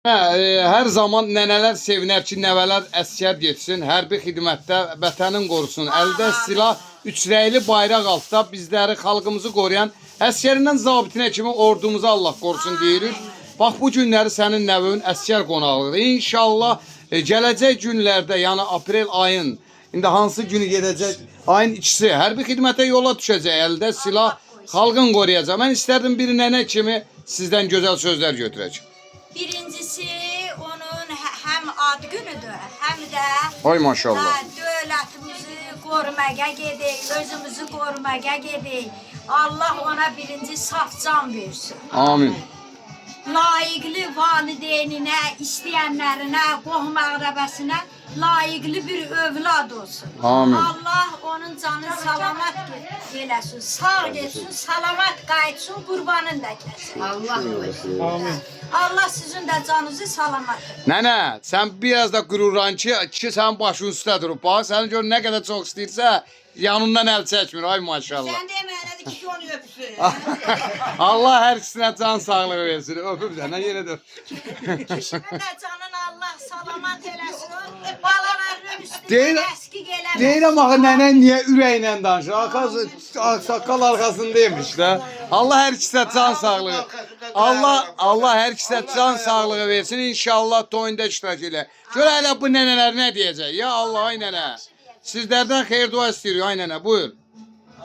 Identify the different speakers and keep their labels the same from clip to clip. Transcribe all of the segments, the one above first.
Speaker 1: Her zaman nənələr sevinər ki, nəvələr əskər getsin, hərbi xidmətdə vətənin qorusun. Əldə silah, üçrəyli bayraq altda bizləri, xalqımızı qoruyan əskərindən zabitinə kimi ordumuzu Allah qorusun deyirik. Bax, bu günləri sənin nəvün əskər qonaqlıdır. İnşallah gələcək günlərdə, yəni aprel ayın, indi hansı günü gedəcək, ayın ikisi hərbi xidmətə yola düşəcək, əldə silah, xalqın qoruyacaq. Mən istərdim bir nənə kimi sizdən gözəl sözlər götürəcək.
Speaker 2: Birincisi onun hem ad günüdür, hem de
Speaker 1: Ay maşallah.
Speaker 2: Devletimizi korumaya gidik, özümüzü korumaya gidik. Allah ona birinci saf can versin.
Speaker 1: Amin.
Speaker 2: Layıqlı valideynine, isteyenlerine, qohum əqrəbəsinə layıqlı bir övlad olsun.
Speaker 1: Amin.
Speaker 2: Allah onun canını salamat eləsin, sağ geçsin, salamat qayıtsın, qurbanın da kəsin.
Speaker 3: Allah koysun.
Speaker 4: Amin.
Speaker 2: Allah sizin de canınızı salamat etsin.
Speaker 1: Nənə, sən biraz da qürurlan ki, sənin başın üstə durub. Bax, səni gör nə qədər çox istəyirsə, yanından əl çəkmir. Ay maşallah.
Speaker 3: Sen de emeğine kişi onu öpsün.
Speaker 1: Allah hər ikisinə can sağlığı versin. Öpüb sənə yenə də.
Speaker 2: Kişinin de canını Allah salamat eləsin. Balalarının
Speaker 1: Deyil-
Speaker 2: üstüne əskik eləməsin.
Speaker 1: Deyirəm axı nənə niyə ürəklə danışır? Arkası, saqqal arxasındaymış da. Allah hər ikisinə can sağlığı. Allah hər ikisinə can sağlığı versin. İnşallah toyunda iştirak elə. Gör hələ bu nənələr nə deyəcək? Ya Allah, ay nənə. Sizlərdən xeyir dua istəyirik, ay nənə. Buyur.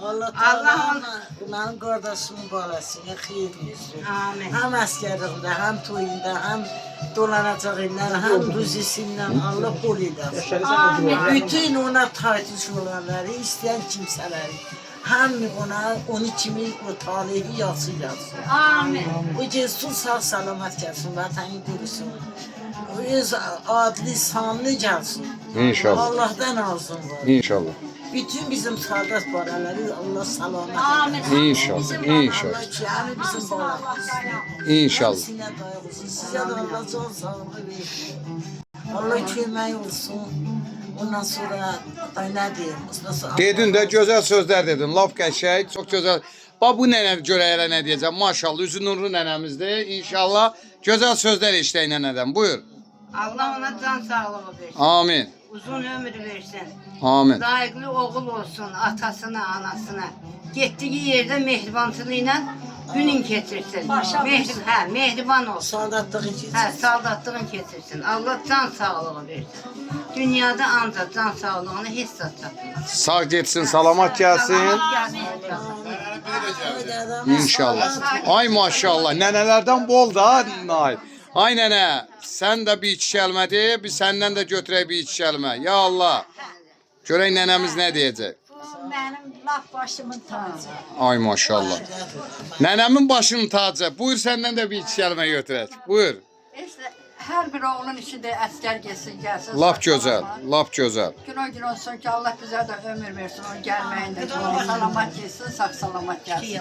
Speaker 4: Allah
Speaker 3: Allah
Speaker 4: benim kardeşimin balasına xeyir versin.
Speaker 3: Amin.
Speaker 4: Hem askerliğinde, hem toyunda, hem dolanacağından, hem ruzisinden Allah bol eder.
Speaker 2: Amin.
Speaker 4: Bütün ona tartış olanları, isteyen kimseleri, hem ona onun kimi o tarihi yazı yazsın.
Speaker 2: Amin.
Speaker 4: O gelsin sağ salamat gelsin, vatanı korusun. Öz adli sanlı gelsin.
Speaker 1: İnşallah.
Speaker 4: Allah'tan alsın var.
Speaker 1: İnşallah.
Speaker 4: Bütün bizim saadet paraları Allah selamet
Speaker 2: Amin.
Speaker 1: İnşallah.
Speaker 4: Allah
Speaker 1: İnşallah.
Speaker 4: yani bizim balamız.
Speaker 1: İnşallah.
Speaker 4: Hepsine dayansın. Size de Allah can sağlığı versin. Allah kömək olsun. Ondan sonra ay ne diyeyim? Nasıl?
Speaker 1: Dedin də gözəl sözlər dedin. Laf qəşəng, çox gözəl. Bax bu nənə görə elə nə deyəcəm. Maşallah üzü nurlu nənəmizdir. İnşallah gözəl sözlər eşidək nənədən. Buyur.
Speaker 3: Allah ona can sağlığı versin.
Speaker 1: Amin.
Speaker 3: Uzun ömür versin.
Speaker 1: Amin.
Speaker 3: Layıqlı oğul olsun atasına, anasına. Getdiyi yerdə mehribançılığı ilə günün keçirsin. Mehriban olsun.
Speaker 4: Saadetliği için.
Speaker 3: Saldatlığın keçirsin. Allah can sağlığı versin. Dünyada ancaq can sağlığını heç zat çatmaz.
Speaker 1: Sağ getsin, salamat gəlsin. İnşallah. Ay maşallah. Nənələrdən bol da. Ay nənə, sən də bir iki kəlmə de, biz səndən də götürək bir iki kəlmə. Ya Allah. Görək nənəmiz nə deyəcək.
Speaker 2: Bu benim laf başımın tacı.
Speaker 1: Ay maşallah. Nənəmin başının tacı. Buyur səndən də bir iki kəlmə götürək. Buyur.
Speaker 5: İşte her bir oğlun içinde asker gelsin gelsin.
Speaker 1: Laf gözəl, laf gözəl.
Speaker 5: Gün o gün olsun ki Allah bize de ömür versin. O gelmeyinde salamat gelsin, sağ salamat gelsin.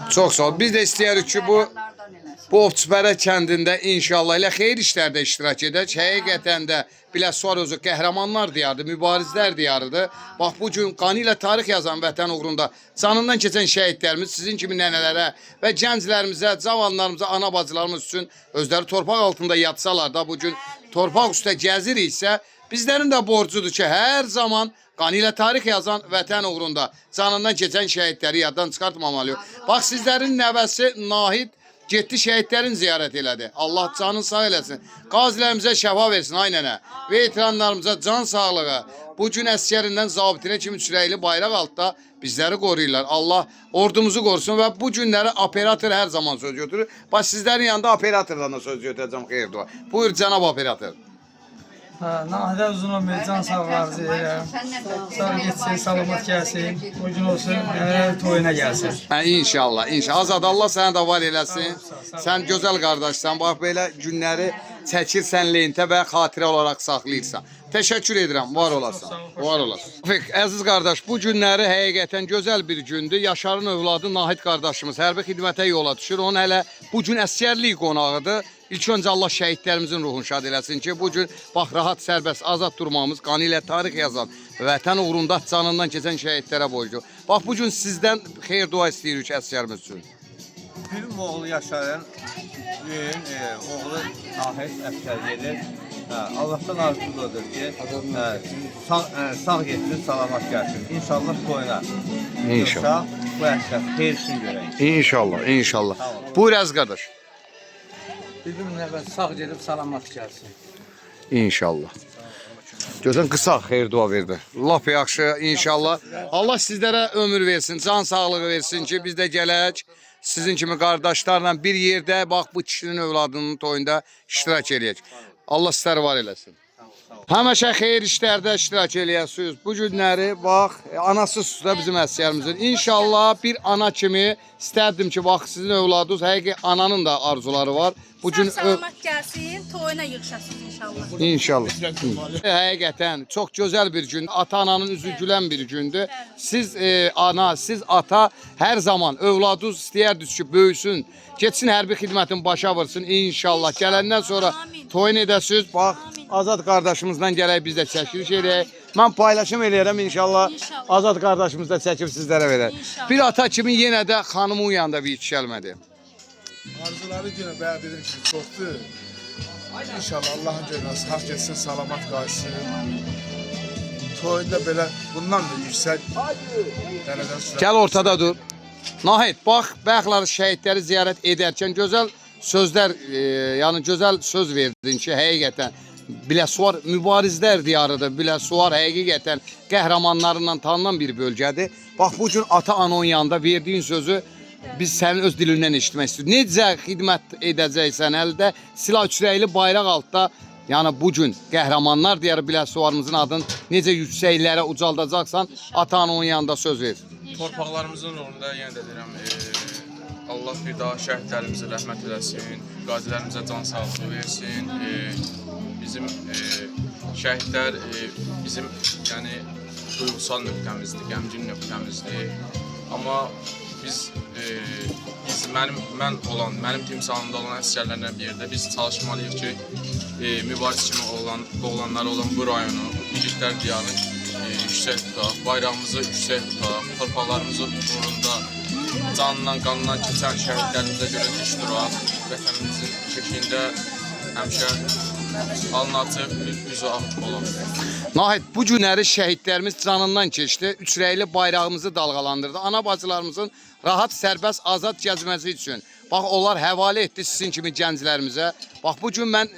Speaker 1: Çox sağ ol. Biz də istəyirik ki, bu Ovçupərə kəndində inşallah elə xeyir işlərdə iştirak edək. Həqiqətən də Biləsuvar özü qəhrəmanlar diyarıdır, mübarizlər diyarıdır. Bax bu gün qanı ilə tarix yazan vətən uğrunda canından keçən şəhidlərimiz sizin kimi nənələrə və gənclərimizə, cavanlarımıza, ana bacılarımız üçün özləri torpaq altında yatsalar da bu gün torpaq üstə gəziriksə, bizlərin də borcudur ki, hər zaman qanı ilə tarix yazan vətən uğrunda canından keçən şəhidləri yaddan çıxartmamalıyıq. Bax sizlərin nəvəsi Nahid getdi şəhidlərin ziyarət elədi. Allah canını sağ eləsin. Qazilərimizə şəfa versin ay nənə. Veteranlarımıza can sağlığı. Bu gün əskərindən zabitinə kimi çürəkli bayraq altda bizləri qoruyurlar. Allah ordumuzu qorusun və bu günləri operator hər zaman söz götürür. Bax sizlərin yanında operatordan da söz götürəcəm xeyir dua. Buyur cənab operator.
Speaker 6: Nahidə uzun ömür, can sağlığı arzu edirəm. Sağ getsin, salamat gəlsin. Bugün olsun, toyuna gəlsin.
Speaker 1: İnşallah, inşallah. Azad Allah sənə də var eləsin. Sən gözəl qardaşsan. Bax belə günləri çəkirsən lentə və xatirə olaraq saxlayırsan. Təşəkkür edirəm, var olasın. Var olasın. Əziz qardaş, bu günləri həqiqətən gözəl bir gündür. Yaşarın övladı Nahid qardaşımız hərbi xidmətə yola düşür. Onun hələ bu gün əsgərlik qonağıdır. İlk öncə Allah şəhidlərimizin ruhunu şad eləsin ki, bu gün bax rahat, sərbəst, azad durmamız, qanı ilə tarix yazan, vətən uğrunda canından keçən şəhidlərə borcludur. Bax bu gün sizdən xeyir dua istəyirik əsgərimiz üçün.
Speaker 7: Birim oğlu Yaşarın, büyüğün oğlu Nahid əskər gedir. Allah'tan arzudadır ki, sağ getsin, salamat gəlsin. İnşallah toyuna.
Speaker 1: İnşallah.
Speaker 7: Bu əskər xeyirsin görək.
Speaker 1: İnşallah, inşallah. Buyur əziz qardaş.
Speaker 6: Bizim nəvət sağ gedib salamat gəlsin.
Speaker 1: İnşallah. Gözən qısa xeyir dua verdi. Lap yaxşı inşallah. Allah sizlərə ömür versin, can sağlığı versin ki, biz də gələk. Sizin kimi qardaşlarla bir yerdə bax bu kişinin övladının toyunda iştirak eləyək. Allah sizləri var eləsin. Həmişə xeyir işlərdə iştirak eləyəsiniz. Bu günləri bax anasız da bizim əsgərimizin. İnşallah bir ana kimi istərdim ki, bax sizin övladınız həqiqi ananın da arzuları var. Bu gün
Speaker 8: salamat gəlsin, toyuna yığışasınız inşallah.
Speaker 1: İnşallah. Həqiqətən çox gözəl bir gün, ata-ananın üzü gülən bir gündür. Siz ana, siz ata hər zaman övladınız istəyirdiniz ki, böyüsün, getsin hərbi xidmətin başa vursun inşallah. Gələndən sonra toyun edəsiniz. Bax, Azad qardaşımızdan gələk biz də çəkiliş eləyək. Mən paylaşım eləyərəm inşallah. Azad qardaşımız da çəkib sizlərə verər. Bir ata kimi yenə də xanımın yanında bir iki gəlmədi.
Speaker 9: Arzuları yine bəyan edir ki, çoxdur. İnşallah Allah'ın gönlü sağ getsin, salamat qalsın. Toyunda belə bundan da yüksək dərəcədə sürət.
Speaker 1: Gəl ortada dur. Nahid, bax, bəxtləri şəhidləri ziyarət edərkən gözəl sözlər, yəni gözəl söz verdin ki, həqiqətən Biləsuvar mübarizlər diyarıdır. Biləsuvar həqiqətən qəhrəmanlarından tanınan bir bölgədir. Bax, bu gün ata-ana onun yanında verdiyin sözü biz sənin öz dilindən eşitmək istiyoruz. Necə xidmət edəcəksən əldə silah üçrəkli bayraq altda, yəni bu gün qəhrəmanlar diyarı Biləsuvarımızın adını necə yüksəklərə ucaldacaqsan, ata-ana onun yanında söz ver.
Speaker 10: Torpaqlarımızın uğrunda yenə də deyirəm, Allah bir daha şəhidlərimizə rəhmət eləsin, qazilərimizə can sağlığı versin. Bizim şəhidlər bizim yəni duyğusal nöqtəmizdir, qəmgin nöqtəmizdir. Amma biz mənim timsalımda olan əsgərlərlə bir yerdə biz çalışmalıyıq ki, mübariz kimi oğlanlar olan bu rayonu, Bigidlər diyarını yüksək tutaq, bayrağımızı yüksək tutaq, torpaqlarımızı uğrunda canından, qanından keçən şəhidlərimizə görə dik duraq, vətənimizin keşiyində həmişə alın açıq, üzü ağ olaq.
Speaker 1: Nahid, bu günləri şəhidlərimiz canından keçdi, üçrəkli bayrağımızı dalğalandırdı. Ana bacılarımızın rahat, sərbəst, azad gəzməsi üçün. Bax, onlar həvalə etdi sizin kimi gənclərimizə. Bax, bu gün mən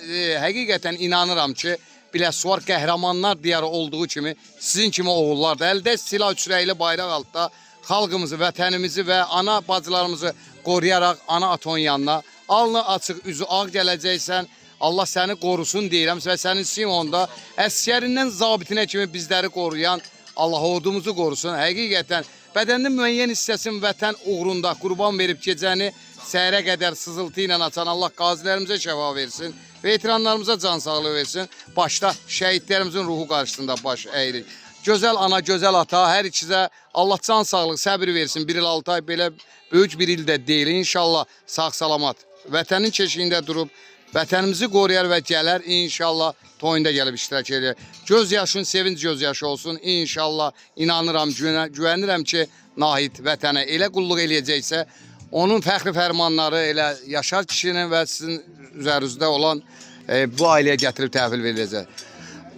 Speaker 1: həqiqətən inanıram ki, Biləsuvar qəhrəmanlar diyarı olduğu kimi sizin kimi oğullar da əldə silah üçrəkli bayraq altda xalqımızı, vətənimizi və ana bacılarımızı qoruyaraq ana atonun yanına alnı açıq, üzü ağ gələcəksən. Allah səni qorusun deyirəm və sənin Simonda əsgərindən zabitinə kimi bizləri qoruyan Allah ordumuzu qorusun. Həqiqətən bədənin müəyyən hissəsinin vətən uğrunda qurban verib gecəni səhərə qədər sızıltı ilə açan Allah qazilərimizə şəfa versin. Veteranlarımıza can sağlığı versin. Başda şəhidlərimizin ruhu qarşısında baş əyirik. Gözəl ana, gözəl ata, hər ikizə Allah can sağlığı, səbir versin. Bir il 6 ay belə böyük bir ildə deyil. İnşallah sağ-salamat vətənin keşiyində durub vətənimizi qoruyar və gələr. İnşallah toyunda gəlib iştirak edir. Göz yaşın sevinç göz yaşı olsun. İnşallah inanıram, güvənirəm ki, Nahid vətənə elə qulluq eləyəcəksə, onun fəxri fərmanları elə Yaşar kişinin və sizin üzərinizdə olan bu ailəyə gətirib təhvil veriləcək.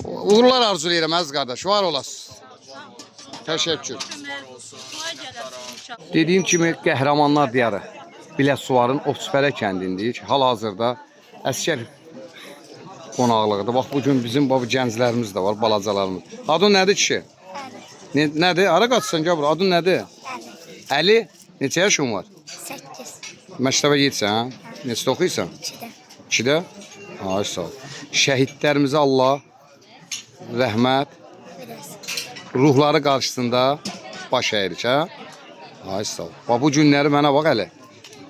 Speaker 1: Uğurlar arzulayıram əziz qardaş, var olasınız. Təşəkkür. Dediyim kimi qəhrəmanlar diyarı Biləsuvarın Ovçupərə kəndindəyik. Hal-hazırda əskər qonaqlığıdır. Bax, bugün bizim bu gənclərimiz də var, balacalarımız. Adın nədir kişi? Nədir? Ara qaçsan gel bura. Adın nədir? Əli. Neçə yaşın var?
Speaker 8: 8.
Speaker 1: Məktəbə getsən, hə? Neçədə oxuyursan? 2-də. Ay sağ ol. Şəhidlərimizə Allah rəhmət, ruhları qarşısında baş əyirik, hə? Ay sağ ol. Bax, bu günləri mənə bax hələ.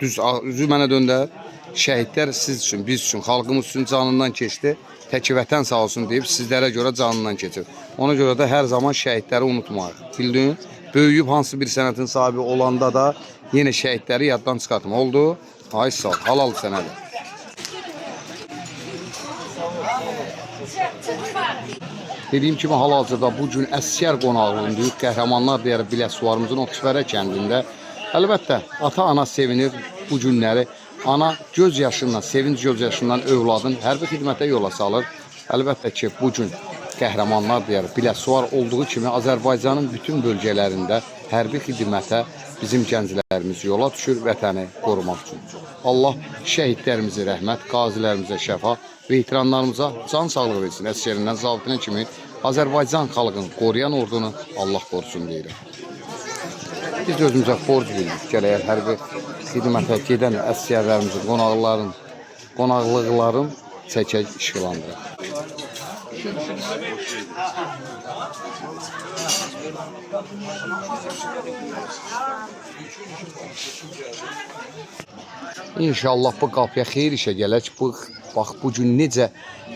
Speaker 1: Düz üzü mənə döndər. Şəhidlər siz üçün, biz üçün, xalqımız üçün canından keçdi. Təki vətən sağ olsun deyib sizlərə görə canından keçir. Ona görə də hər zaman şəhidləri unutmayıq. Bildin? Böyüyüb hansı bir sənətin sahibi olanda da yenə şəhidləri yaddan çıxartma. Oldu? Ay sağ ol. Halal sənə də. Dediyim kimi hal-hazırda bu gün əsgər qonaqlığındayıq. Qəhrəmanlar deyər Biləsuvarımızın Ovçupərə kəndində. Əlbəttə, ata-ana sevinir. bu günləri ana göz yaşından, sevinç göz yaşından övladın hərbi xidmətə yola salır. Əlbəttə ki, bu gün qəhrəmanlar deyər, Biləsuvar olduğu kimi Azərbaycanın bütün bölgələrində hərbi xidmətə bizim gənclərimiz yola düşür vətəni qorumaq üçün. Allah şəhidlərimizi rəhmət, qazilərimizə şəfa, veteranlarımıza can sağlığı versin. Əsgərindən zabitinə kimi Azərbaycan xalqını qoruyan ordunu Allah qorusun deyirəm. Biz də özümüzə borc bildik. Gələyək hərbi xidmətə gedən əsgərlərimizin, qonaqlıqların çəkək işğılandırır. İnşallah bu qapıya xeyir işə gələk. Bax, bu gün necə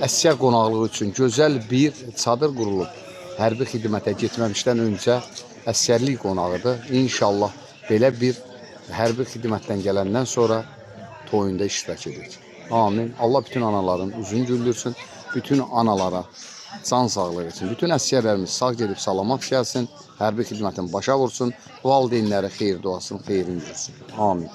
Speaker 1: əsgər qonaqlığı üçün gözəl bir çadır qurulub. Hərbi xidmətə getməmişdən öncə əsgərlik qonağıdır. İnşallah belə bir hərbi xidmətdən gələndən sonra toyunda iştirak edəcək. Amin. Allah bütün anaların üzünü güldürsün. Bütün analara can sağlığı versin. Bütün əsgərlərimiz sağ gedib salamat gəlsin. Hərbi xidmətin başa vursun. Valideynlərə xeyir duasını, xeyrin görsün. Amin.